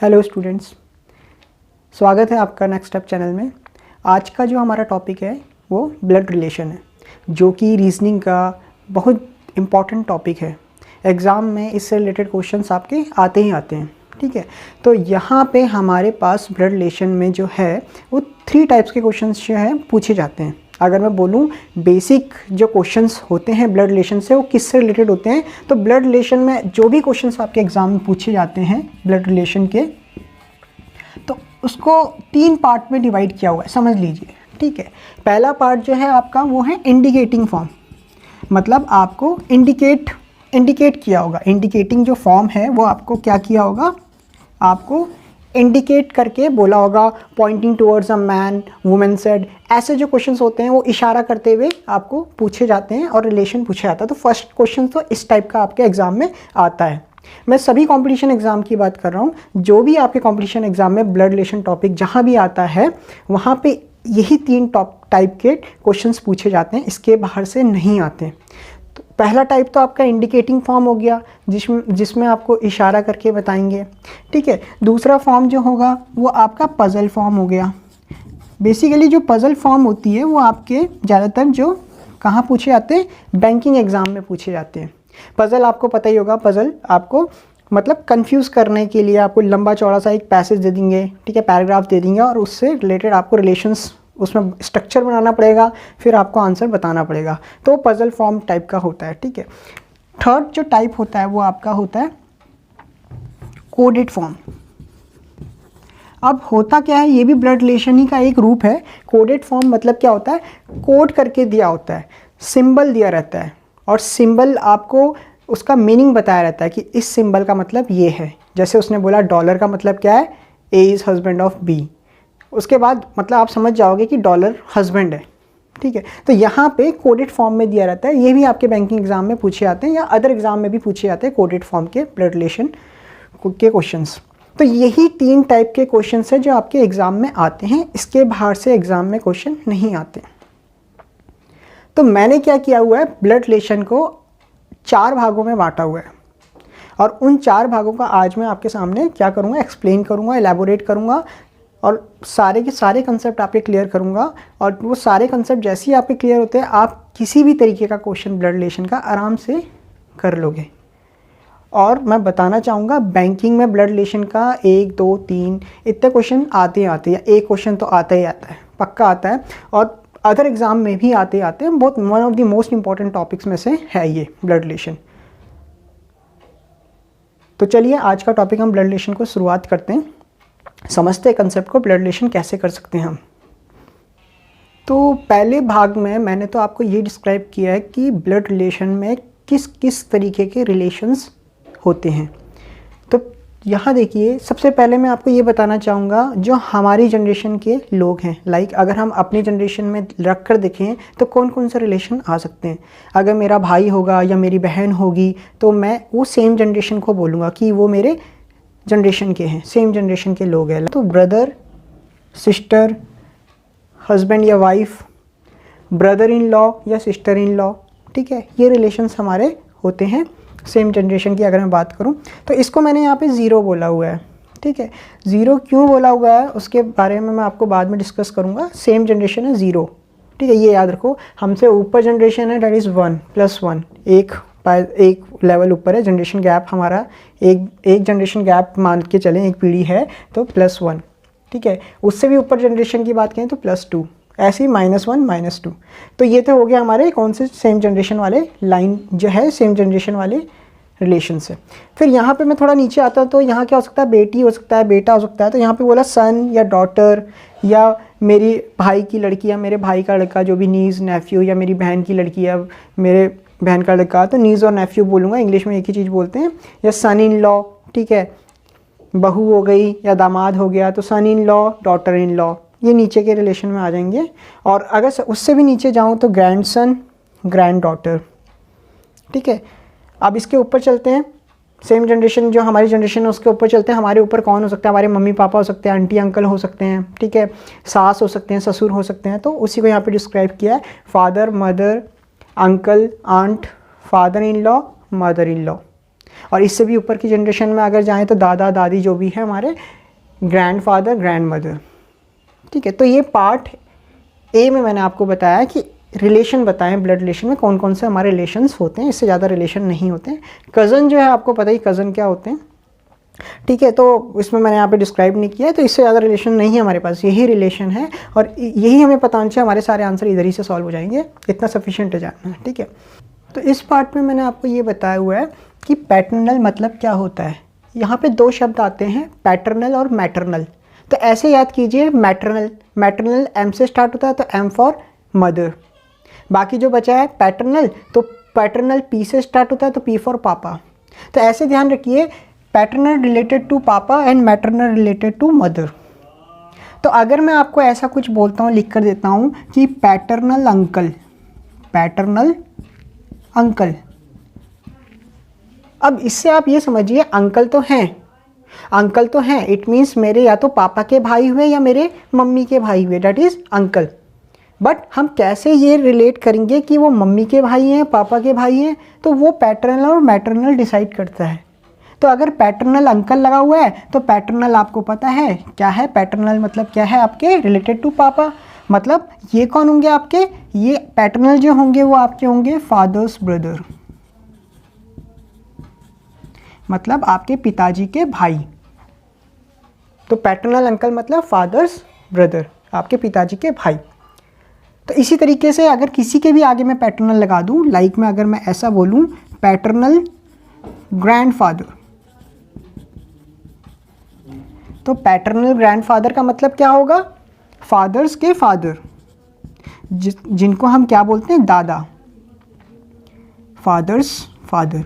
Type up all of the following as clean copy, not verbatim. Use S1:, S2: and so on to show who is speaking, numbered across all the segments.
S1: Hello students, स्वागत है आपका नेक्स्ट स्टेप चैनल में। आज का जो हमारा टॉपिक है वो ब्लड रिलेशन है, जो कि रीजनिंग का बहुत इम्पॉर्टेंट टॉपिक है। एग्ज़ाम में इससे रिलेटेड क्वेश्चंस आपके आते ही आते हैं, ठीक है। तो यहाँ पे हमारे पास ब्लड रिलेशन में जो है वो 3 टाइप्स के क्वेश्चंस जो हैं पूछे जाते हैं। अगर मैं बोलूँ बेसिक जो क्वेश्चंस होते हैं ब्लड रिलेशन से वो किससे रिलेटेड होते हैं, तो ब्लड रिलेशन में जो भी क्वेश्चंस आपके एग्ज़ाम में पूछे जाते हैं ब्लड रिलेशन के, तो उसको 3 पार्ट में डिवाइड किया हुआ है, समझ लीजिए, ठीक है। पहला पार्ट जो है आपका वो है इंडिकेटिंग फॉर्म, मतलब आपको इंडिकेट किया होगा। इंडिकेटिंग जो फॉर्म है वो आपको क्या किया होगा, आपको इंडिकेट करके बोला होगा, pointing towards a man, women said, ऐसे जो क्वेश्चंस होते हैं वो इशारा करते हुए आपको पूछे जाते हैं और रिलेशन पूछा जाता है। तो फर्स्ट क्वेश्चन तो इस टाइप का आपके एग्जाम में आता है। मैं सभी कंपटीशन एग्जाम की बात कर रहा हूँ, जो भी आपके कंपटीशन एग्जाम में ब्लड रिलेशन टॉपिक जहाँ भी आता है वहाँ पे यही 3 टॉप टाइप के क्वेश्चंस पूछे जाते हैं, इसके बाहर से नहीं आते। तो पहला टाइप तो आपका इंडिकेटिंग फॉर्म हो गया, जिसमें आपको इशारा करके बताएंगे, ठीक है। दूसरा फॉर्म जो होगा वो आपका पज़ल फॉर्म हो गया। बेसिकली जो पज़ल फॉर्म होती है वो आपके ज़्यादातर जो कहाँ पूछे जाते हैं, बैंकिंग एग्ज़ाम में पूछे जाते हैं। पज़ल आपको पता ही होगा, पज़ल आपको मतलब कंफ्यूज करने के लिए आपको लंबा चौड़ा सा एक पैसेज दे देंगे, ठीक है, पैराग्राफ दे देंगे और उससे रिलेटेड आपको रिलेशंस, उसमें स्ट्रक्चर बनाना पड़ेगा, फिर आपको आंसर बताना पड़ेगा। तो पज़ल फॉर्म टाइप का होता है, ठीक है। थर्ड जो टाइप होता है वो आपका होता है कोडेड फॉर्म। अब होता क्या है, ये भी ब्लड रिलेशन ही का एक रूप है। कोडेड फॉर्म मतलब क्या होता है, कोड करके दिया होता है, सिंबल दिया रहता है और सिंबल आपको उसका मीनिंग बताया रहता है कि इस सिंबल का मतलब ये है। जैसे उसने बोला डॉलर का मतलब क्या है, A is husband of B, उसके बाद मतलब आप समझ जाओगे कि डॉलर हस्बैंड है, ठीक है। तो यहाँ पे कोडेड फॉर्म में दिया रहता है। ये भी आपके बैंकिंग एग्जाम में पूछे जाते हैं या अदर एग्जाम में भी पूछे जाते हैं कोडेड फॉर्म के ब्लड रिलेशन के क्वेश्चंस। तो यही 3 टाइप के क्वेश्चंस हैं जो आपके एग्जाम में आते हैं, इसके बाहर से एग्जाम में क्वेश्चन नहीं आते। तो मैंने क्या किया हुआ है, ब्लड रिलेशन को 4 भागों में बांटा हुआ है और उन 4 भागों का आज मैं आपके सामने क्या करूँगा, एक्सप्लेन करूँगा, एलैबोरेट करूँगा और सारे के सारे कंसेप्ट आपके क्लियर करूँगा। और वो सारे कंसेप्ट जैसे ही आपके क्लियर होते हैं, आप किसी भी तरीके का क्वेश्चन ब्लड रिलेशन का आराम से कर लोगे। और मैं बताना चाहूँगा बैंकिंग में ब्लड रिलेशन का 1, 2, 3 इतने क्वेश्चन आते हैं, या एक क्वेश्चन तो आता ही आता है, पक्का आता है। और अदर एग्ज़ाम में भी आते हैं, बहुत one of the most important topics में से है ये ब्लड रिलेशन। तो चलिए आज का टॉपिक हम ब्लड रिलेशन को शुरुआत करते हैं, समझते हैं कंसेप्ट को, ब्लड रिलेशन कैसे कर सकते हैं हम। तो पहले भाग में मैंने तो आपको ये डिस्क्राइब किया है कि ब्लड रिलेशन में किस किस तरीके के रिलेशंस होते हैं। तो यहाँ देखिए, सबसे पहले मैं आपको ये बताना चाहूँगा जो हमारी जनरेशन के लोग हैं, लाइक अगर हम अपनी जनरेशन में रख कर देखें तो कौन कौन से रिलेशन आ सकते हैं। अगर मेरा भाई होगा या मेरी बहन होगी तो मैं वो सेम जनरेशन को बोलूँगा कि वो मेरे जनरेशन के हैं, सेम जनरेशन के लोग हैं। तो ब्रदर, सिस्टर, हस्बैंड या वाइफ, ब्रदर इन लॉ या सिस्टर इन लॉ, ठीक है, ये रिलेशंस हमारे होते हैं सेम जनरेशन की। अगर मैं बात करूं तो इसको मैंने यहाँ पे 0 बोला हुआ है, ठीक है। 0 क्यों बोला हुआ है उसके बारे में मैं आपको बाद में डिस्कस करूँगा। सेम जनरेशन है 0, ठीक है, ये याद रखो। हमसे ऊपर जनरेशन है, डेट इज़ 1 + 1, एक लेवल ऊपर है। जनरेशन गैप हमारा एक जनरेशन गैप मान के चलें, एक पीढ़ी है तो +1, ठीक है। उससे भी ऊपर जनरेशन की बात करें तो +2, ऐसे ही -1 -2। तो ये तो हो गया हमारे कौन से सेम जनरेशन वाले लाइन जो है, सेम जनरेशन वाले रिलेशन से। फिर यहाँ पे मैं थोड़ा नीचे आता हूँ तो यहाँ क्या हो सकता है, बेटी हो सकता है, बेटा हो सकता है। तो यहाँ पे बोला सन या डॉटर, या मेरी भाई की लड़की या मेरे भाई का लड़का, जो भी नीज़ नेफ्यू, या मेरी बहन की लड़की या मेरे बहन का लड़का, तो नीज़ और नेफ्यू बोलूँगा, इंग्लिश में एक ही चीज़ बोलते हैं। या सन इन लॉ, ठीक है, बहू हो गई या दामाद हो गया तो son in law, daughter in law, ये नीचे के रिलेशन में आ जाएंगे। और अगर उससे भी नीचे जाऊँ तो ग्रैंडसन, ग्रैंड डॉटर, ठीक है। अब इसके ऊपर चलते हैं, सेम जनरेशन जो हमारी जनरेशन है उसके ऊपर चलते हैं। हमारे ऊपर कौन हो सकता है, हमारे मम्मी पापा हो सकते हैं, आंटी अंकल हो सकते हैं, ठीक है, सास हो सकते हैं, ससुर हो सकते हैं। तो उसी को यहाँ पे डिस्क्राइब किया है, father, mother, uncle, aunt, father in law, mother in law. और इससे भी ऊपर की जनरेशन में अगर जाएँ तो दादा दादी जो भी है हमारे, ग्रैंडफादर ग्रैंडमदर। ठीक है, तो ये पार्ट ए में मैंने आपको बताया कि रिलेशन बताएं ब्लड रिलेशन में कौन कौन से हमारे रिलेशंस होते हैं, इससे ज़्यादा रिलेशन नहीं होते हैं। कज़न जो है आपको पता ही कज़न क्या होते हैं। ठीक है, तो इसमें मैंने यहाँ पे डिस्क्राइब नहीं किया है, तो इससे ज़्यादा रिलेशन नहीं है हमारे पास, यही रिलेशन है और यही हमें पता होना चाहिए, हमारे सारे आंसर इधर ही से सॉल्व हो जाएंगे, इतना सफिशिएंट है जानना। ठीक है, तो इस पार्ट में मैंने आपको ये बताया हुआ है कि पैटर्नल मतलब क्या होता है। यहाँ पे दो शब्द आते हैं, पैटर्नल और मैटरनल। तो ऐसे याद कीजिए, मैटरनल, मैटरनल एम से स्टार्ट होता है तो एम फॉर मदर। बाकी जो बचा है पैटर्नल, तो पैटर्नल पी से स्टार्ट होता है तो पी फॉर पापा। तो ऐसे ध्यान रखिए, पैटर्नल रिलेटेड टू पापा and maternal related to mother. तो अगर मैं आपको ऐसा कुछ बोलता हूँ, लिख कर देता हूँ कि पैटर्नल अंकल, पैटर्नल अंकल, अब इससे आप ये समझिए अंकल तो हैं, अंकल तो हैं, इट मीन्स मेरे या तो पापा के भाई हुए या मेरे मम्मी के भाई हुए, डैट इज़ अंकल। बट हम कैसे ये रिलेट करेंगे कि वो मम्मी के भाई हैं, पापा के भाई हैं, तो वो पैटर्नल और मैटरनल डिसाइड करता है। तो अगर पैटर्नल अंकल लगा हुआ है तो पैटर्नल आपको पता है क्या है, पैटर्नल मतलब क्या है आपके, रिलेटेड टू पापा। मतलब ये कौन होंगे आपके, ये पैटर्नल जो होंगे वो आपके होंगे फादर्स ब्रदर, मतलब आपके पिताजी के भाई। तो पैटर्नल अंकल मतलब फादर्स ब्रदर, आपके पिताजी के भाई। तो इसी तरीके से अगर किसी के भी आगे मैं पैटर्नल लगा दूं, लाइक में अगर मैं ऐसा बोलूं पैटर्नल ग्रैंडफादर, तो पैटर्नल ग्रैंडफादर का मतलब क्या होगा, फादर्स के फादर, जिनको हम क्या बोलते हैं, दादा, फादर्स फादर,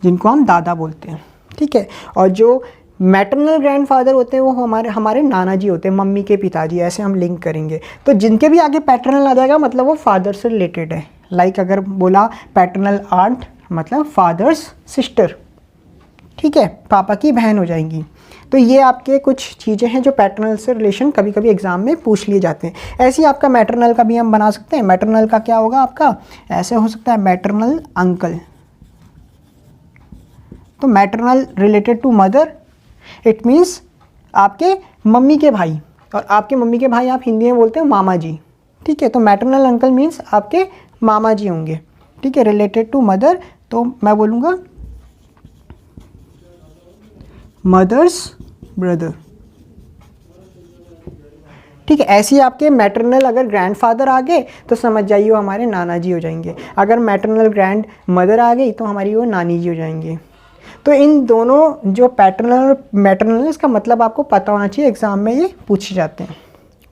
S1: जिनको हम दादा बोलते हैं। ठीक है, और जो मैटरनल ग्रैंडफादर होते हैं वो हमारे नाना जी होते हैं, मम्मी के पिताजी, ऐसे हम लिंक करेंगे। तो जिनके भी आगे पैटर्नल आ जाएगा मतलब वो फादर से रिलेटेड है। लाइक अगर बोला पैटर्नल आंट मतलब फादर्स सिस्टर, ठीक है, पापा की बहन हो जाएंगी। तो ये आपके कुछ चीज़ें हैं जो पैटर्नल से रिलेशन कभी कभी एग्जाम में पूछ लिए जाते हैं। ऐसे ही आपका मैटरनल का भी हम बना सकते हैं। मैटरनल का क्या होगा आपका, ऐसे हो सकता है मैटरनल अंकल, तो maternal related to mother, it means आपके मम्मी के भाई, और आपके मम्मी के भाई आप हिंदी में बोलते हैं मामा जी। ठीक है, तो मैटरनल अंकल मीन्स आपके मामा जी होंगे। ठीक है, रिलेटेड टू मदर, तो मैं बोलूँगा मदर्स ब्रदर। ठीक है, ऐसे ही आपके मैटरनल अगर ग्रैंडफादर आ गए तो समझ जाइए वो हमारे नाना जी हो जाएंगे। अगर मैटरनल ग्रैंड मदर आ गई तो हमारी वो नानी जी हो जाएंगे। तो इन दोनों जो पैटर्नल और मैटरनल, इसका मतलब आपको पता होना चाहिए, एग्जाम में ये पूछे जाते हैं।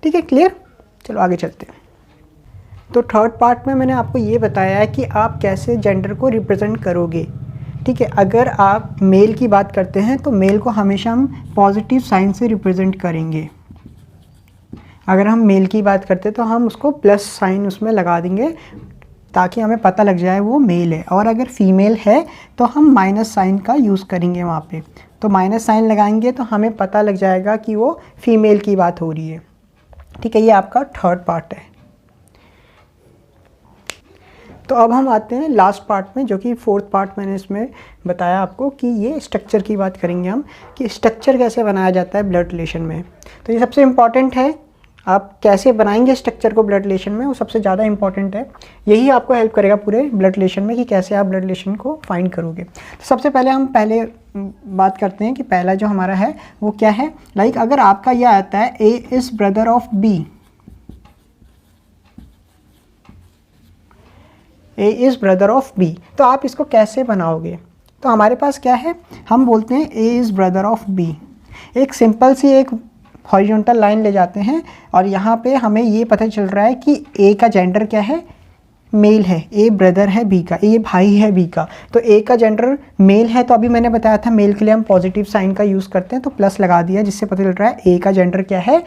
S1: ठीक है, क्लियर। चलो आगे चलते हैं। तो थर्ड पार्ट में मैंने आपको ये बताया है कि आप कैसे जेंडर को रिप्रेजेंट करोगे। ठीक है, अगर आप मेल की बात करते हैं तो मेल को हमेशा हम पॉजिटिव साइन से रिप्रेजेंट करेंगे। अगर हम मेल की बात करते हैं तो हम उसको प्लस साइन उसमें लगा देंगे ताकि हमें पता लग जाए वो मेल है। और अगर फीमेल है तो हम माइनस साइन का यूज़ करेंगे वहाँ पे, तो माइनस साइन लगाएंगे तो हमें पता लग जाएगा कि वो फीमेल की बात हो रही है। ठीक है, ये आपका थर्ड पार्ट है। तो अब हम आते हैं लास्ट पार्ट में, जो कि फोर्थ पार्ट मैंने इसमें बताया आपको कि ये स्ट्रक्चर की बात करेंगे हम, कि स्ट्रक्चर कैसे बनाया जाता है ब्लड रिलेशन में। तो ये सबसे इम्पॉर्टेंट है, आप कैसे बनाएंगे स्ट्रक्चर को ब्लड रिलेशन में, वो सबसे ज़्यादा इंपॉर्टेंट है। यही आपको हेल्प करेगा पूरे ब्लड रिलेशन में कि कैसे आप ब्लड रिलेशन को फाइंड करोगे। तो सबसे पहले हम बात करते हैं कि पहला जो हमारा है वो क्या है। लाइक अगर आपका यह आता है A is brother of B, A is brother of B, तो आप इसको कैसे बनाओगे। तो हमारे पास क्या है, हम बोलते हैं A is brother of B. एक सिंपल सी एक हॉरिजॉन्टल लाइन ले जाते हैं और यहाँ पे हमें ये पता चल रहा है कि ए का जेंडर क्या है, मेल है, ए ब्रदर है बी का, ए भाई है बी का, तो ए का जेंडर मेल है। तो अभी मैंने बताया था मेल के लिए हम पॉजिटिव साइन का यूज़ करते हैं, तो प्लस लगा दिया जिससे पता चल रहा है ए का जेंडर क्या है,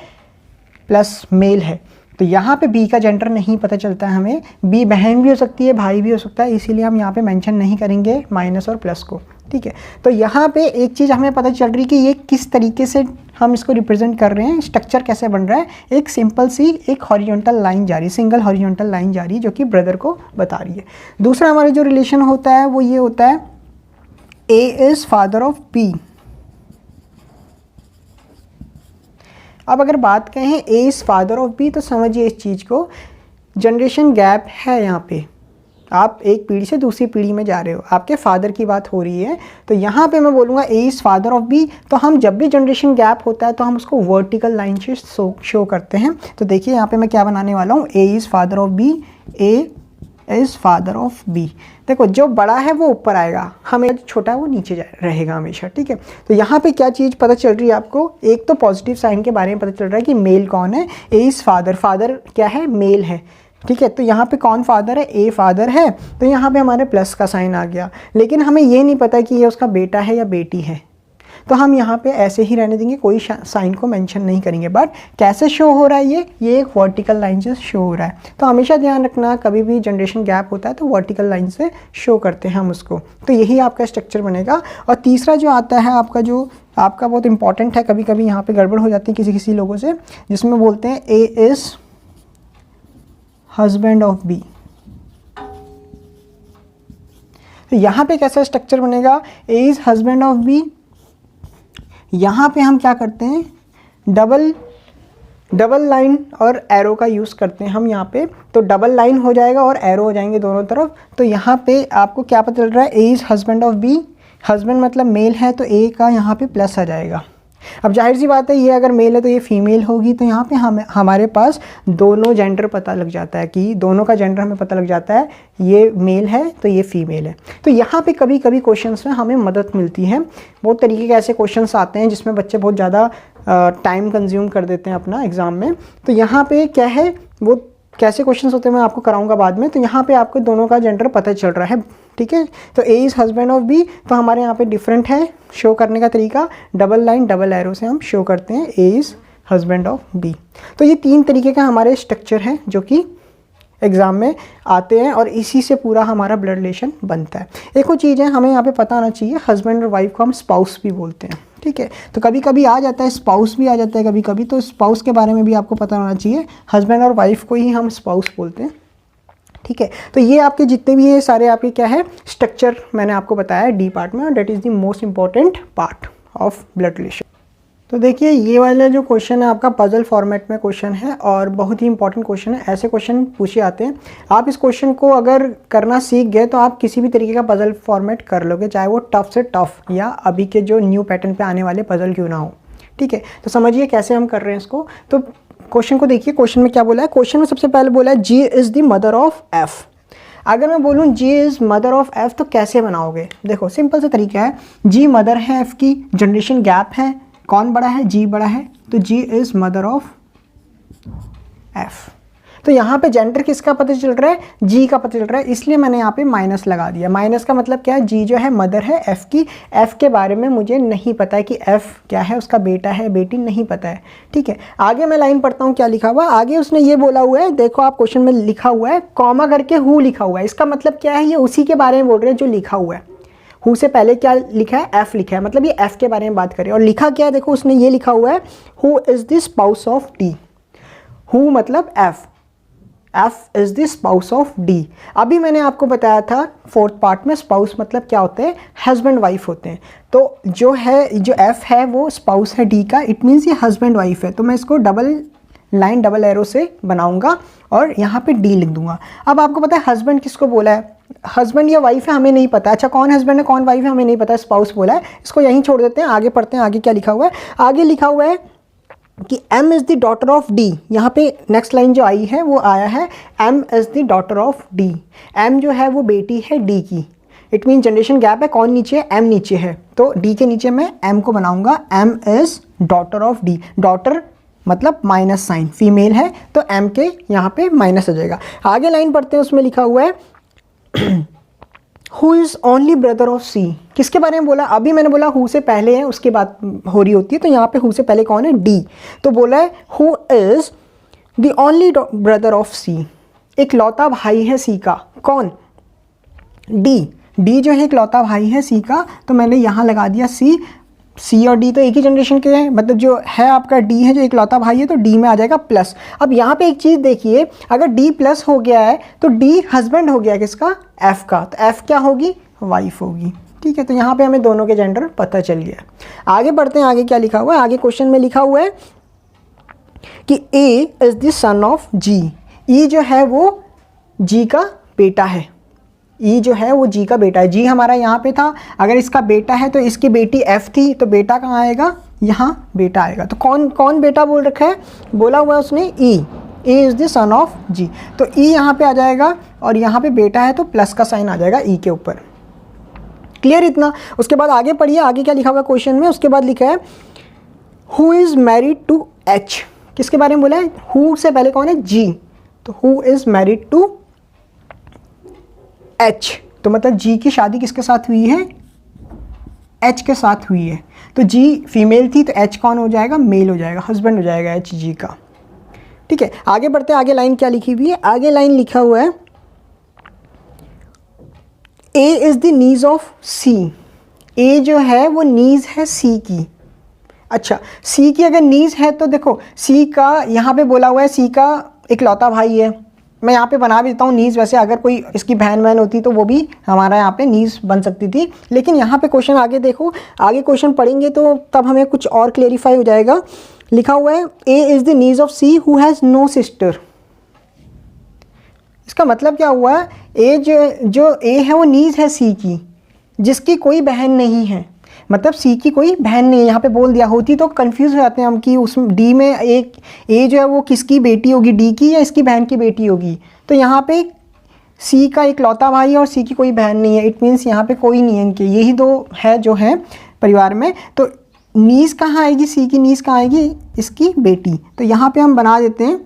S1: प्लस मेल है। तो यहाँ पे बी का जेंडर नहीं पता चलता है हमें, बी बहन भी हो सकती है, भाई भी हो सकता है, इसीलिए हम यहाँ पे मेंशन नहीं करेंगे माइनस और प्लस को। ठीक है, तो यहाँ पे एक चीज़ हमें पता चल रही है कि ये किस तरीके से हम इसको रिप्रेजेंट कर रहे हैं, स्ट्रक्चर कैसे बन रहा है। एक सिंपल सी एक हॉरिजॉन्टल लाइन जा रही, सिंगल हॉरिजॉन्टल लाइन जा रही जो कि ब्रदर को बता रही है। दूसरा हमारा जो रिलेशन होता है वो ये होता है A is father of B। अब अगर बात कहें A is father of B तो समझिए इस चीज़ को, जनरेशन गैप है यहाँ पे, आप एक पीढ़ी से दूसरी पीढ़ी में जा रहे हो, आपके फादर की बात हो रही है, तो यहाँ पे मैं बोलूँगा A is father of B। तो हम जब भी जनरेशन गैप होता है तो हम उसको वर्टिकल लाइन से शो करते हैं। तो देखिए यहाँ पे मैं क्या बनाने वाला हूँ, A is father of B, A is father of B। देखो जो बड़ा है वो ऊपर आएगा, हमें जो छोटा है वो नीचे रहेगा हमेशा, ठीक है। तो यहाँ पे क्या चीज़ पता चल रही है आपको, एक तो पॉजिटिव साइन के बारे में पता चल रहा है कि मेल कौन है, A इज़ फादर, फादर क्या है, मेल है, ठीक है। तो यहाँ पे कौन फादर है, A फादर है, तो यहाँ पे हमारे प्लस का साइन आ गया। लेकिन हमें ये नहीं पता कि ये उसका बेटा है या बेटी है, तो हम यहाँ पे ऐसे ही रहने देंगे, कोई साइन को मेंशन नहीं करेंगे। बट कैसे शो हो रहा है ये एक वर्टिकल लाइन से शो हो रहा है। तो हमेशा ध्यान रखना, कभी भी जनरेशन गैप होता है तो वर्टिकल लाइन से शो करते हैं हम उसको। तो यही आपका स्ट्रक्चर बनेगा। और तीसरा जो आता है आपका, जो आपका बहुत इंपॉर्टेंट है, कभी कभी यहाँ पे गड़बड़ हो जाती है किसी किसी लोगों से, जिसमें बोलते हैं A is husband of B। तो यहाँ पे कैसा स्ट्रक्चर बनेगा, A is husband of B। यहाँ पे हम क्या करते हैं, डबल लाइन और एरो का यूज़ करते हैं हम यहाँ पे। तो डबल लाइन हो जाएगा और एरो हो जाएंगे दोनों तरफ। तो यहाँ पे आपको क्या पता चल रहा है, A is husband of B, husband मतलब मेल है, तो A का यहाँ पे प्लस आ जाएगा। अब जाहिर सी बात है, ये अगर मेल है तो ये फीमेल होगी, तो यहाँ पे हमारे पास दोनों जेंडर पता लग जाता है, कि दोनों का जेंडर हमें पता लग जाता है, ये मेल है तो ये फीमेल है। तो यहाँ पे कभी कभी क्वेश्चंस में हमें मदद मिलती है। बहुत तरीके के ऐसे क्वेश्चंस आते हैं जिसमें बच्चे बहुत ज़्यादा टाइम कंज्यूम कर देते हैं अपना एग्ज़ाम में। तो यहाँ पे क्या है, वो कैसे क्वेश्चंस होते हैं मैं आपको कराऊंगा बाद में। तो यहाँ पे आपको दोनों का जेंडर पता चल रहा है, ठीक है। तो A is husband of B, तो हमारे यहाँ पे डिफरेंट है शो करने का तरीका, डबल लाइन डबल एरो से हम शो करते हैं A is husband of B। तो ये 3 तरीके का हमारे स्ट्रक्चर हैं जो कि एग्ज़ाम में आते हैं, और इसी से पूरा हमारा ब्लड रिलेशन बनता है। एक और चीज़ है हमें यहाँ पे पता होना चाहिए, हस्बैंड और वाइफ को हम स्पाउस भी बोलते हैं, ठीक है। तो कभी कभी आ जाता है स्पाउस भी आ जाता है कभी कभी, तो स्पाउस के बारे में भी आपको पता होना चाहिए। हस्बैंड और वाइफ को ही हम स्पाउस बोलते हैं, ठीक है। तो ये आपके जितने भी ये सारे आपके क्या है स्ट्रक्चर मैंने आपको बताया डी पार्ट में, और that is the most important part of blood relation. तो देखिए ये वाला जो क्वेश्चन है आपका पजल फॉर्मेट में क्वेश्चन है, और बहुत ही इंपॉर्टेंट क्वेश्चन है। ऐसे क्वेश्चन पूछे आते हैं, आप इस क्वेश्चन को अगर करना सीख गए तो आप किसी भी तरीके का पजल फॉर्मेट कर लोगे, चाहे वो टफ से टफ या अभी के जो न्यू पैटर्न पे आने वाले पजल क्यों ना हो, ठीक है। तो समझिए कैसे हम कर रहे हैं इसको। तो क्वेश्चन को देखिए, क्वेश्चन में क्या बोला है, क्वेश्चन में सबसे पहले बोला है G is the mother of F। अगर मैं बोलूँ G is mother of F तो कैसे बनाओगे, देखो सिंपल सा तरीका है, G मदर है F की, जनरेशन गैप है, कौन बड़ा है, G बड़ा है, तो G is mother of F। तो यहाँ पे जेंडर किसका पता चल रहा है, G का पता चल रहा है, इसलिए मैंने यहाँ पे माइनस लगा दिया। माइनस का मतलब क्या है, G जो है मदर है F की, F के बारे में मुझे नहीं पता है कि F क्या है, उसका बेटा है बेटी नहीं पता है, ठीक है। आगे मैं लाइन पढ़ता हूँ क्या लिखा हुआ, आगे उसने ये बोला हुआ है, देखो आप क्वेश्चन में लिखा हुआ है कॉमा करके हु लिखा हुआ है, इसका मतलब क्या है, ये उसी के बारे में बोल रहे हैं जो लिखा हुआ है। हु से पहले क्या लिखा है, F लिखा है, मतलब ये F के बारे में बात करें। और लिखा क्या है, देखो उसने ये लिखा हुआ है who is the spouse of D। Who मतलब F is the spouse of D। अभी मैंने आपको बताया था 4th पार्ट में स्पाउस मतलब क्या होते हैं, हस्बैंड वाइफ होते हैं। तो जो F है वो स्पाउस है D का, इट मीन्स ये हस्बैंड वाइफ है। तो मैं इसको डबल लाइन डबल एरो से बनाऊंगा और यहाँ पे D लिख दूंगा। अब आपको पता है हस्बैंड किसको बोला है, हस्बैंड या वाइफ है हमें नहीं पता, अच्छा कौन हस्बैंड है कौन वाइफ है हमें नहीं पता, स्पाउस बोला है, इसको यहीं छोड़ देते हैं, आगे पढ़ते हैं आगे क्या लिखा हुआ है। आगे लिखा हुआ है कि M is the daughter of D। यहाँ पे नेक्स्ट लाइन जो आई है वो आया है M is the daughter of D। M जो है वो बेटी है D की, इट मीन जनरेशन गैप है, कौन नीचे है, M नीचे है, तो D के नीचे मैं M को बनाऊंगा, M is daughter of D। Daughter मतलब माइनस साइन, फीमेल है तो M के यहाँ पे माइनस आ जाएगा। आगे लाइन पढ़ते हैं, उसमें लिखा हुआ है who is only brother of C। किसके बारे में बोला, अभी मैंने बोला हु से पहले है उसके बात हो रही होती है, तो यहाँ पे हु से पहले कौन है, D। तो बोला है who is the only brother of C। एक लौता भाई है C का, कौन, D जो है एक लौता भाई है C का, तो मैंने यहाँ लगा दिया C और D तो एक ही जनरेशन के हैं, मतलब जो है आपका D है जो एक लौता भाई है, तो D में आ जाएगा प्लस। अब यहाँ पे एक चीज़ देखिए, अगर D प्लस हो गया है तो D हस्बैंड हो गया किसका, F का, तो F क्या होगी, वाइफ होगी, ठीक ठीक है, तो यहाँ पे हमें दोनों के जेंडर पता चल गया। आगे बढ़ते हैं, आगे क्या लिखा हुआ है। आगे क्वेश्चन में लिखा हुआ है कि ए इज द सन ऑफ जी। ई जो है वो जी का बेटा है। ई जो है वो जी का बेटा है। जी हमारा यहाँ पे था, अगर इसका बेटा है तो इसकी बेटी एफ थी, तो बेटा कहाँ आएगा, यहाँ बेटा आएगा। तो कौन कौन बेटा बोल रखा है, बोला हुआ है उसने E. A is the son of G, तो ई यहाँ पे आ जाएगा और यहाँ पे बेटा है तो प्लस का साइन आ जाएगा ई के ऊपर। क्लियर इतना। उसके बाद आगे पढ़िए, आगे क्या लिखा हुआ है क्वेश्चन में। उसके बाद लिखा है who is married to H. किसके बारे में बोला है, हु से पहले कौन है, जी, तो who is married to H, तो मतलब जी की शादी किसके साथ हुई है, एच के साथ हुई है। तो जी फीमेल थी तो एच कौन हो जाएगा, मेल हो जाएगा, हस्बैंड हो जाएगा एच जी का। ठीक है, आगे बढ़ते हैं। आगे लाइन क्या लिखी हुई है, आगे लाइन लिखा हुआ है A is the niece of C. A जो है वो नीज है सी की। अच्छा, सी की अगर नीज है तो देखो सी का यहाँ पे बोला हुआ है सी का इकलौता भाई है। मैं यहाँ पे बना भी देता हूँ नीज, वैसे अगर कोई इसकी बहन वहन होती तो वो भी हमारा यहाँ पे नीज बन सकती थी, लेकिन यहाँ पे क्वेश्चन आगे देखो, आगे क्वेश्चन पढ़ेंगे तो तब हमें कुछ और क्लेरिफाई हो जाएगा। लिखा हुआ है A is the niece of C who has no sister. इसका मतलब क्या हुआ, ए जो ए है वो नीज है सी की, जिसकी कोई बहन नहीं है, मतलब सी की कोई बहन नहीं है। यहाँ पे बोल दिया, होती तो कंफ्यूज हो जाते हैं हम कि उसमें डी में एक ए जो है वो किसकी बेटी होगी, डी की या इसकी बहन की बेटी होगी। तो यहाँ पे सी का इकलौता भाई है और सी की कोई बहन नहीं है, इट मीन्स यहाँ पे कोई नहीं है इनके, यही दो है जो है परिवार में। तो नीज कहाँ आएगी, सी की नीज कहाँ आएगी, इसकी बेटी। तो यहाँ पे हम बना देते हैं,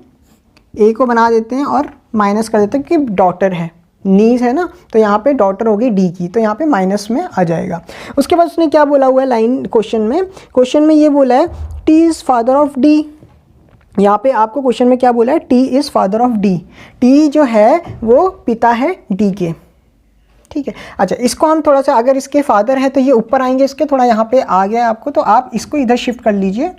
S1: ए को बना देते हैं और माइनस कर देते हैं कि डॉटर है, नीज है ना, तो यहाँ पे डॉटर हो गई डी की, तो यहाँ पे माइनस में आ जाएगा। उसके बाद उसने क्या बोला हुआ है लाइन क्वेश्चन में ये बोला है T is father of D. यहाँ पे आपको क्वेश्चन में क्या बोला है, T is father of D. T जो है वो पिता है डी के। ठीक है, अच्छा इसको हम थोड़ा सा, अगर इसके फादर है तो ये ऊपर आएंगे, इसके थोड़ा यहाँ पे आ गया आपको, तो आप इसको इधर शिफ्ट कर लीजिए,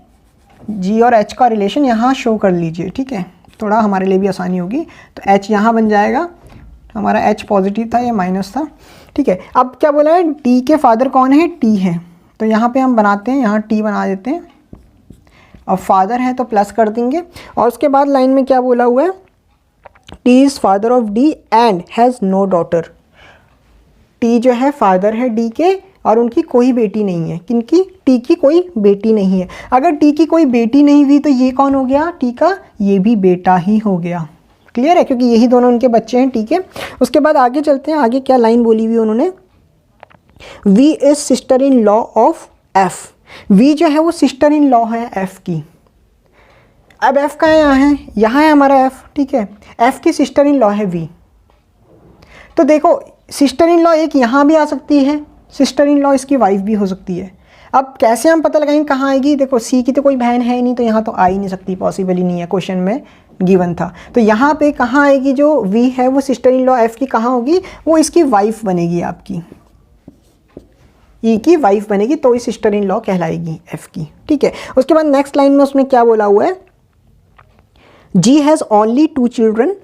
S1: जी और एच का रिलेशन यहाँ शो कर लीजिए। ठीक है, थोड़ा हमारे लिए भी आसानी होगी। तो एच यहाँ बन जाएगा, हमारा एच पॉजिटिव था, ये माइनस था। ठीक है, अब क्या बोला है, टी के फादर कौन है, टी है, तो यहाँ पे हम बनाते हैं, यहाँ टी बना देते हैं, और फादर है तो प्लस कर देंगे। और उसके बाद लाइन में क्या बोला हुआ है, T is father of D and has no daughter. T जो है फादर है डी के और उनकी कोई बेटी नहीं है, किनकी, टी की कोई बेटी नहीं है। अगर टी की कोई बेटी नहीं हुई तो ये कौन हो गया, टी का ये भी बेटा ही हो गया। क्लियर है, क्योंकि यही दोनों उनके बच्चे हैं। ठीक है, उसके बाद आगे चलते हैं, आगे क्या लाइन बोली हुई उन्होंने, V is sister in law of F. V जो है वो सिस्टर इन लॉ है एफ की। अब एफ का यहाँ है हमारा एफ। ठीक है, एफ की सिस्टर इन लॉ है वी। तो देखो सिस्टर इन लॉ एक यहाँ भी आ सकती है, सिस्टर इन लॉ इसकी वाइफ भी हो सकती है। अब कैसे हम पता लगाएंगे कहाँ आएगी, देखो सी की तो कोई बहन है ही नहीं, तो यहाँ तो आ ही नहीं सकती, पॉसिबल ही नहीं है, क्वेश्चन में गिवन था। तो यहाँ पे कहाँ आएगी, जो वी है वो सिस्टर इन लॉ एफ की कहाँ होगी, वो इसकी वाइफ बनेगी, आपकी ई की वाइफ बनेगी, तो इस सिस्टर इन लॉ कहलाएगी एफ की। ठीक है, उसके बाद नेक्स्ट लाइन में उसने क्या बोला हुआ है, जी हैज़ ओनली 2 चिल्ड्रन।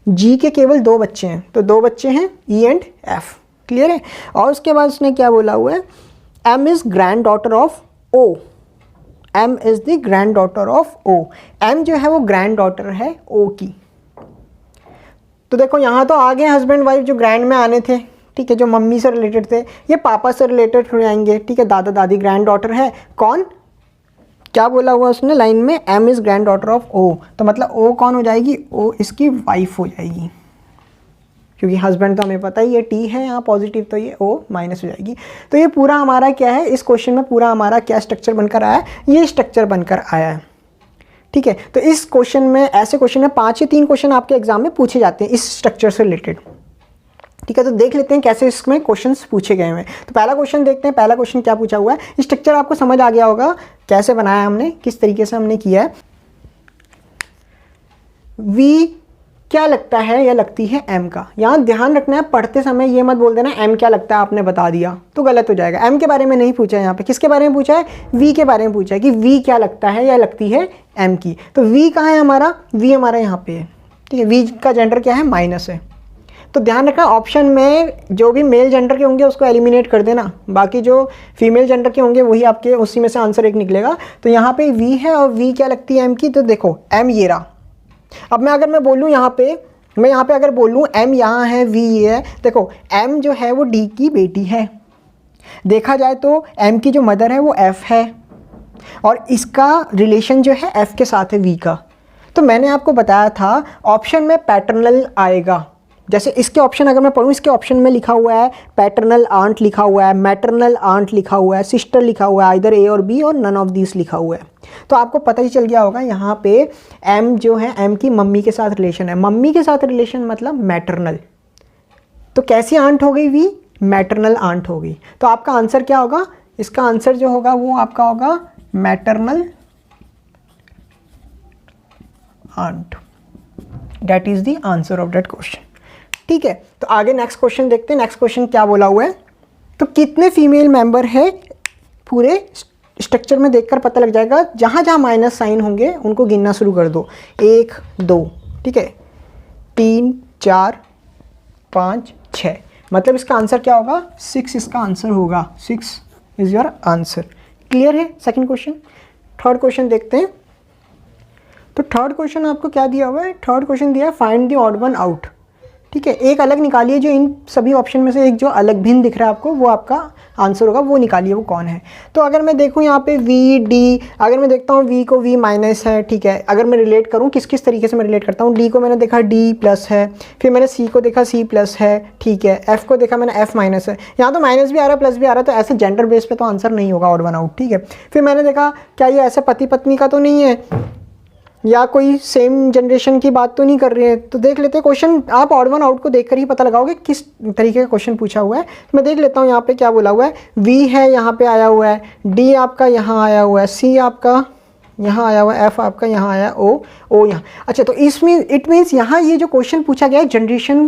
S1: जी के केवल 2 बच्चे हैं, तो 2 बच्चे हैं ई एंड एफ। क्लियर है। और उसके बाद उसने क्या बोला हुआ है, M is granddaughter of O. M is the granddaughter of O. M जो है वो ग्रैंड डॉटर है ओ की। तो देखो यहाँ तो आगे हस्बैंड वाइफ जो ग्रैंड में आने थे, ठीक है, जो मम्मी से रिलेटेड थे, ये पापा से रिलेटेड हो जाएंगे। ठीक है, दादा दादी ग्रैंड डॉटर है कौन, क्या बोला हुआ उसने लाइन में, M is granddaughter of O. तो मतलब ओ कौन हो जाएगी, ओ इसकी वाइफ हो जाएगी, क्योंकि हस्बैंड तो हमें पता ही है टी है यहाँ पॉजिटिव, तो ये ओ माइनस हो जाएगी। तो ये पूरा हमारा क्या है, इस क्वेश्चन में पूरा हमारा क्या स्ट्रक्चर बनकर आया है, ये स्ट्रक्चर बनकर आया है। ठीक है, तो इस क्वेश्चन में, ऐसे क्वेश्चन में 5 या 3 क्वेश्चन आपके एग्जाम में पूछे जाते हैं इस स्ट्रक्चर से रिलेटेड। ठीक है, तो देख लेते हैं कैसे इसमें क्वेश्चंस पूछे गए हैं। तो पहला क्वेश्चन देखते हैं, पहला क्वेश्चन क्या पूछा हुआ है। स्ट्रक्चर आपको समझ आ गया होगा, कैसे बनाया हमने, किस तरीके से हमने किया है। वी क्या लगता है या लगती है एम का। यहाँ ध्यान रखना है, पढ़ते समय ये मत बोल देना एम क्या लगता है आपने बता दिया, तो गलत हो जाएगा। एम के बारे में नहीं पूछा है, यहाँ पे किसके बारे में पूछा है, वी के बारे में पूछा है कि वी क्या लगता है या लगती है एम की। तो वी कहाँ है हमारा, वी हमारा यहाँ पे है। ठीक है, वी का जेंडर क्या है, माइनस है। तो ध्यान रखना ऑप्शन में जो भी मेल जेंडर के होंगे उसको एलिमिनेट कर देना, बाकी जो फीमेल जेंडर के होंगे वही आपके उसी में से आंसर एक निकलेगा। तो यहाँ पे वी है और वी क्या लगती है एम की, तो देखो एम ये रहा। अब मैं अगर मैं बोलूँ यहाँ पे, मैं यहाँ पे अगर बोलूँ एम यहाँ है वी ये है, देखो एम जो है वो डी की बेटी है, देखा जाए तो एम की जो मदर है वो एफ है और इसका रिलेशन जो है एफ के साथ है वी का। तो मैंने आपको बताया था ऑप्शन में पैटर्नल आएगा, जैसे इसके ऑप्शन अगर मैं पढ़ूँ, इसके ऑप्शन में लिखा हुआ है पैटर्नल आंट लिखा हुआ है, मैटरनल आंट लिखा हुआ है, सिस्टर लिखा हुआ है, इधर ए और बी और नन ऑफ दिस लिखा हुआ है। तो आपको पता ही चल गया होगा यहाँ पे एम जो है एम की मम्मी के साथ रिलेशन है, मम्मी के साथ रिलेशन मतलब मैटरनल। तो कैसी आंट हो गई वी, मैटरनल आंट हो गई। तो आपका आंसर क्या होगा, इसका आंसर जो होगा वो आपका होगा maternal aunt. That is the answer of that question. ठीक है, तो आगे नेक्स्ट क्वेश्चन देखते हैं। नेक्स्ट क्वेश्चन क्या बोला हुआ है, तो कितने फीमेल मेंबर है पूरे स्ट्रक्चर में देखकर पता लग जाएगा, जहाँ जहाँ माइनस साइन होंगे उनको गिनना शुरू कर दो, 1 2, ठीक है, 3 4 5 6, मतलब इसका आंसर क्या होगा 6, इसका आंसर होगा 6 इज योर आंसर। क्लियर है सेकंड क्वेश्चन। थर्ड क्वेश्चन देखते हैं। तो थर्ड क्वेश्चन आपको क्या दिया हुआ है, थर्ड क्वेश्चन दिया है find the odd one out. ठीक है, एक अलग निकालिए जो इन सभी ऑप्शन में से एक जो अलग भिन्न दिख रहा है आपको वो आपका आंसर होगा, वो निकालिए वो कौन है। तो अगर मैं देखूं यहाँ पे वी डी, अगर मैं देखता हूँ वी को वी माइनस है, ठीक है, अगर मैं रिलेट करूँ किस किस तरीके से मैं रिलेट करता हूँ, डी को मैंने देखा डी प्लस है, फिर मैंने सी को देखा सी प्लस है, ठीक है, एफ को देखा मैंने एफ माइनस है, यहाँ तो माइनस भी आ रहा है प्लस भी आ रहा है, तो ऐसे जेंडर बेस पे तो आंसर नहीं होगा ऑड वन आउट। ठीक है, फिर मैंने देखा क्या ये ऐसे पति पत्नी का तो नहीं है या कोई सेम जनरेशन की बात तो नहीं कर रही है, तो देख लेते हैं क्वेश्चन। आप ऑड वन आउट को देखकर ही पता लगाओगे किस तरीके का क्वेश्चन पूछा हुआ है। मैं देख लेता हूँ यहाँ पे क्या बोला हुआ है, वी है यहाँ पे आया हुआ है, डी आपका यहाँ आया हुआ है, सी आपका यहाँ आया हुआ है, एफ आपका यहाँ आया, ओ यहाँ। अच्छा, तो इसमें इट मीन्स यहाँ ये जो क्वेश्चन पूछा गया है जनरेशन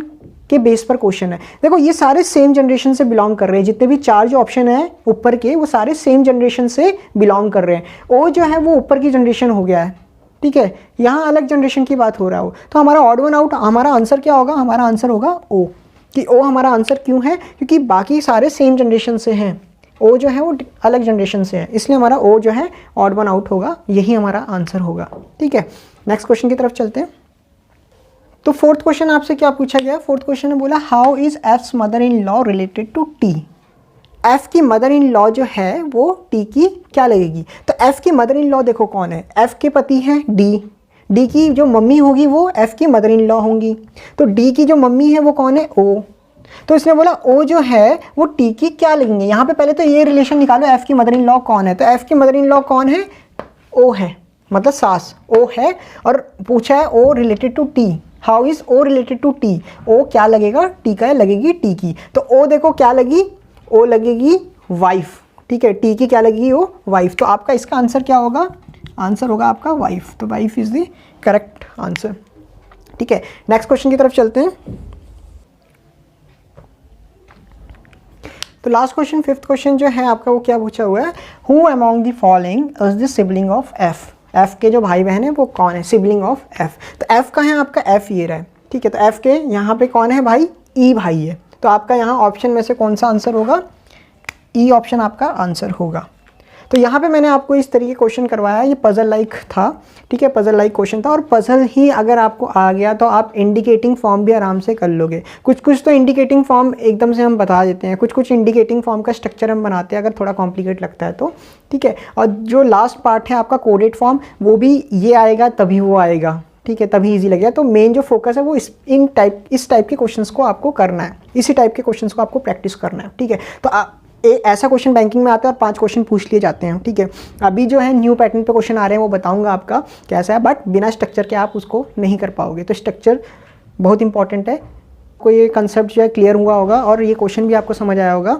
S1: के बेस पर क्वेश्चन है। देखो ये सारे सेम जनरेशन से बिलोंग कर रहे हैं, जितने भी 4 जो ऑप्शन है ऊपर के वो सारे सेम जनरेशन से बिलोंग कर रहे हैं। ओ जो है वो ऊपर की जनरेशन हो गया है, ठीक है, यहाँ अलग जनरेशन की बात हो रहा हो, तो हमारा ऑड वन आउट हमारा आंसर क्या होगा, हमारा आंसर होगा ओ। कि ओ हमारा आंसर क्यों है, क्योंकि बाकी सारे सेम जनरेशन से हैं, ओ जो है वो अलग जनरेशन से है, इसलिए हमारा ओ जो है ऑड वन आउट होगा, यही हमारा आंसर होगा। ठीक है, नेक्स्ट क्वेश्चन की तरफ चलते हैं। तो फोर्थ क्वेश्चन आपसे क्या पूछा गया, फोर्थ क्वेश्चन ने बोला how is F's mother in law related to T. F की मदर इन लॉ जो है वो टी की क्या लगेगी। तो एफ की मदर इन लॉ देखो कौन है, एफ के पति हैं डी, डी की जो मम्मी होगी वो एफ की मदर इन लॉ होंगी, तो डी की जो मम्मी है वो कौन है, ओ। तो इसने बोला ओ जो है वो टी की क्या लगेंगे। यहाँ पे पहले तो ये रिलेशन निकालो, एफ की मदर इन लॉ कौन है, तो एफ की मदर इन लॉ कौन है, ओ है, मतलब सास ओ है, और पूछा है O related to T, how is O related to T, O क्या लगेगा, टी का लगेगी टी की। तो ओ देखो क्या लगी, ओ लगेगी वाइफ, ठीक है, टी की क्या लगेगी ओ वाइफ। तो आपका इसका आंसर क्या होगा, आंसर होगा आपका वाइफ। तो wife is the correct answer. ठीक है, नेक्स्ट क्वेश्चन की तरफ चलते हैं। तो लास्ट क्वेश्चन फिफ्थ क्वेश्चन जो है आपका वो क्या पूछा हुआ है, who among the following is the sibling of F. F के जो भाई बहन है वो कौन है, सिबलिंग ऑफ एफ। तो एफ का है आपका एफ ये रहा है, ठीक है, तो एफ के यहाँ पे कौन है भाई, ई भाई है, तो आपका यहाँ ऑप्शन में से कौन सा आंसर होगा, ई ऑप्शन आपका आंसर होगा। तो यहाँ पे मैंने आपको इस तरीके क्वेश्चन करवाया, ये पजल लाइक था, ठीक है, पजल लाइक क्वेश्चन था, और पजल ही अगर आपको आ गया तो आप इंडिकेटिंग फॉर्म भी आराम से कर लोगे। कुछ कुछ तो इंडिकेटिंग फॉर्म एकदम से हम बता देते हैं, कुछ कुछ इंडिकेटिंग फॉर्म का स्ट्रक्चर हम बनाते हैं अगर थोड़ा कॉम्प्लिकेट लगता है तो, ठीक है। और जो लास्ट पार्ट है आपका कोडेड फॉर्म, वो भी ये आएगा तभी वो आएगा, ठीक है, तभी इजी लगेगा। तो मेन जो फोकस है वो इस टाइप के क्वेश्चंस को आपको करना है, इसी टाइप के क्वेश्चंस को आपको प्रैक्टिस करना है, ठीक है। तो ऐसा क्वेश्चन बैंकिंग में आता है और 5 क्वेश्चन पूछ लिए जाते हैं, ठीक है। अभी जो है न्यू पैटर्न पे क्वेश्चन आ रहे हैं वो बताऊंगा आपका कैसा है, बट बिना स्ट्रक्चर के आप उसको नहीं कर पाओगे। तो स्ट्रक्चर बहुत इंपॉर्टेंट है। कोई ये कंसेप्ट जो है क्लियर हुआ होगा और ये क्वेश्चन भी आपको समझ आया होगा।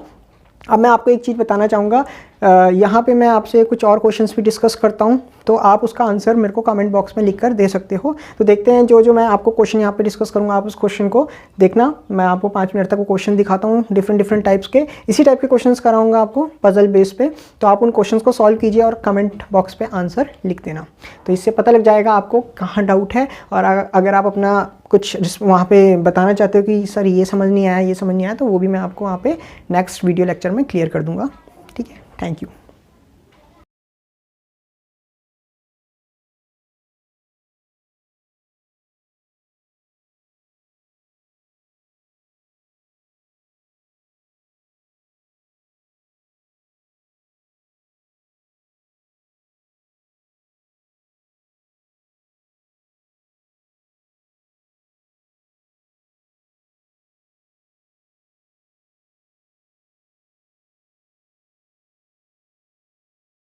S1: अब मैं आपको एक चीज़ बताना चाहूँगा, यहाँ पे मैं आपसे कुछ और क्वेश्चंस भी डिस्कस करता हूँ, तो आप उसका आंसर मेरे को कमेंट बॉक्स में लिख कर दे सकते हो। तो देखते हैं जो मैं आपको क्वेश्चन यहाँ पे डिस्कस करूँगा, आप उस क्वेश्चन को देखना। मैं आपको 5 मिनट तक वो क्वेश्चन दिखाता हूँ, डिफरेंट टाइप्स के, इसी टाइप के क्वेश्चंस कराऊंगा आपको पजल बेस पे। तो आप उन क्वेश्चंस को सॉल्व कीजिए और कमेंट बॉक्स पे आंसर लिख देना। तो इससे पता लग जाएगा आपको कहाँ डाउट है, और अगर आप अपना कुछ वहाँ पे बताना चाहते हो कि सर ये समझ नहीं आया, ये समझ नहीं आया, तो वो भी मैं आपको वहाँ पे नेक्स्ट वीडियो लेक्चर में क्लियर कर दूँगा। ठीक है, थैंक यू।